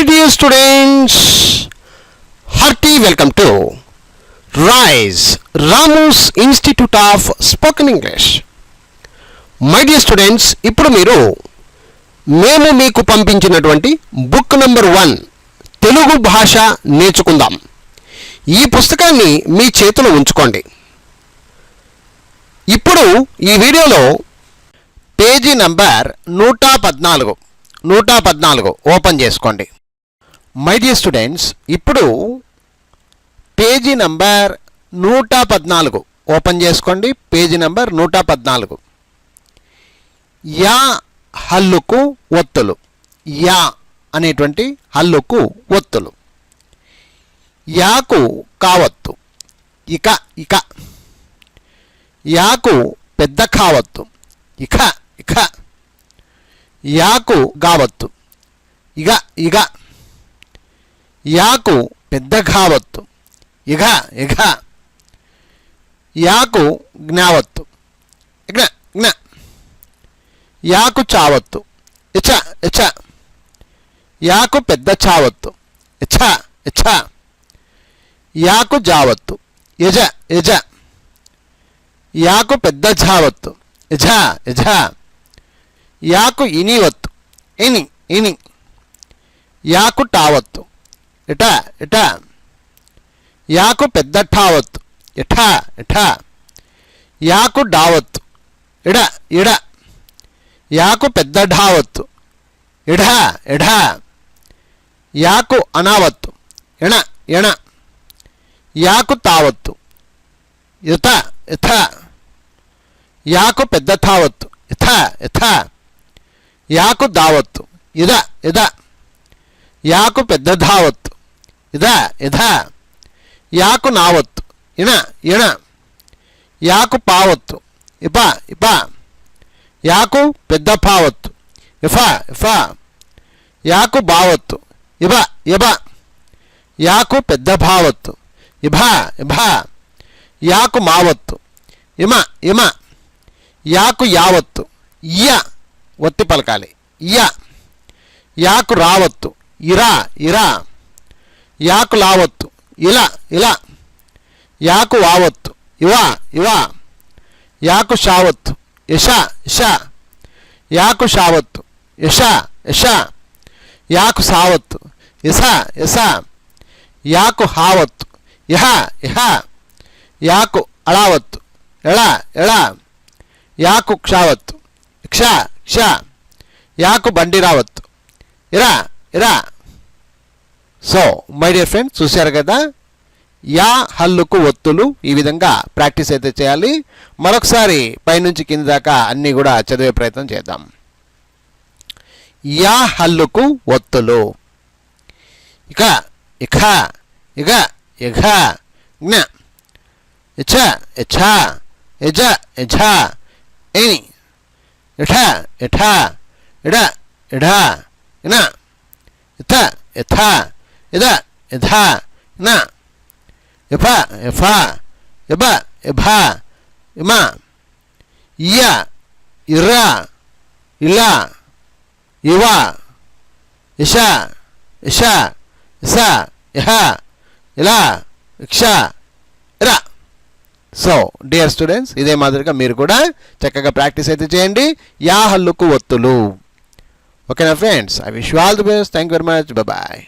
My dear students, hearty welcome to RISE, Ramu's Institute of Spoken English. My dear students, ఇప్పుడు మీరు మేము మీకు పంపించినటువంటి బుక్ నెంబర్ 1 తెలుగు భాష నేర్చుకుందాం ఈ పుస్తకాన్ని మీ చేతిలో ఉంచుకోండి. ఇప్పుడు ఈ వీడియోలో పేజీ నంబర్ 114 ఓపెన్ చేసుకోండి. మై డియర్ స్టూడెంట్స్, ఇప్పుడు పేజీ నంబర్ 114 ఓపెన్ చేసుకోండి. Page number 114. యా హల్లుకు ఒత్తులు. యా అనేటువంటి హల్లుకు ఒత్తులు. యాకు కావత్తు. ఇక ఇక. యాకు పెద్ద కావత్తు. ఇక ఇక. యాకు గావత్తు. ఇగ ఇగ. యాకు పెద్ద ఘావత్తు. ఇగ ఇగ. యాకు జ్ఞావత్తు. ఇగ్న ఇగ్న. యాకు చావత్తు. ఇచ ఇచ. యాకు పెద్ద చావత్తు. ఇచ ఇచ. యాకు జావత్తు. యజ యజ. యాకు పెద్ద ఝావత్తు. ఇజ ఇజ. యాకు ఇనివత్తు. ఇని ఇని. యాకు టావత్తు. ఇట ఇట. యాకు పెద్ద ఠావత్తు. ఇఠ ఇఠ. యాకు డావత్తు. ఇడ ఇడ. యాకు పెద్ద ఢావత్తు. ఇఢ ఇఢ. యాకు అనావత్తు. ఎణ ఎణ. యాకు తావత్తు. ఇత ఇథ. యాకు పెద్ద థావత్తు. ఇథ ఇథ. యాకు దావత్తు. ఇద ఇద. యాకు పెద్ద ధావత్తు. ఇద ఇధ. యాకు నావత్తు. ఇణ ఇణ. యాకు పావత్తు. ఇప ఇప. యాకు పెద్ద పావత్తు. ఇఫ ఇఫ. యాకు బావత్తు. ఇబ ఇబ. యాకు పెద్ద భావత్తు. ఇభ ఇభ. యాకు మావత్తు. ఇమ ఇమ. యాకు యావత్తు. ఇయ ఒత్తి పలకాలి. ఇయ. యాకు రావత్తు. ఇరా ఇరా. యాకు లావత్తు. ఇలా ఇలా. యాకు వావత్తు. ఇవ ఇవ. యాకు షావత్తు. ఇష ఇష. యాకు షావత్తు. ఇష ఇష. యాకు సావత్తు. ఇస ఇస. యాకు హావత్తు. ఇహ ఇహ. యాకు అళావత్తు. ఎళ ఎళ. యాకు క్షావత్తు. క్ష క్ష. యాకు బండి రావత్తు. ఇరా ఇరా. సో మై డియర్ ఫ్రెండ్స్, చూశారు కదా, యా హల్లుకు ఒత్తులు ఈ విధంగా ప్రాక్టీస్ అయితే చేయాలి. మరొకసారి పైనుంచి కింద దాకా అన్నీ కూడా చదివే ప్రయత్నం చేద్దాం. యా హల్లుకు ఒత్తులు. ఇక ఇఖ ఇగ ఇఘ జ్ఞ. ఇఛ ఇఛ. ఇజ ఇఝ. ఇని. ఇఠ ఇఠ. ఇడ ఇఢ. ఇన. ఇథ ఇథ. ఇద ఇధ. ఇన. ఇఫ ఇఫ. ఇబ ఇభ. ఇమ. ఇయ ఇర. ఇల. ఇవ. ఇష ఇష. ఇస ఇహ. ఇలా ఇక్ష ఇర. సో డియర్ స్టూడెంట్స్, ఇదే మాదిరిగా మీరు కూడా చక్కగా ప్రాక్టీస్ అయితే చేయండి. యా హల్లుకు ఒత్తులు. ఓకేనా friends? I wish you all the best. Thank you very much. Bye.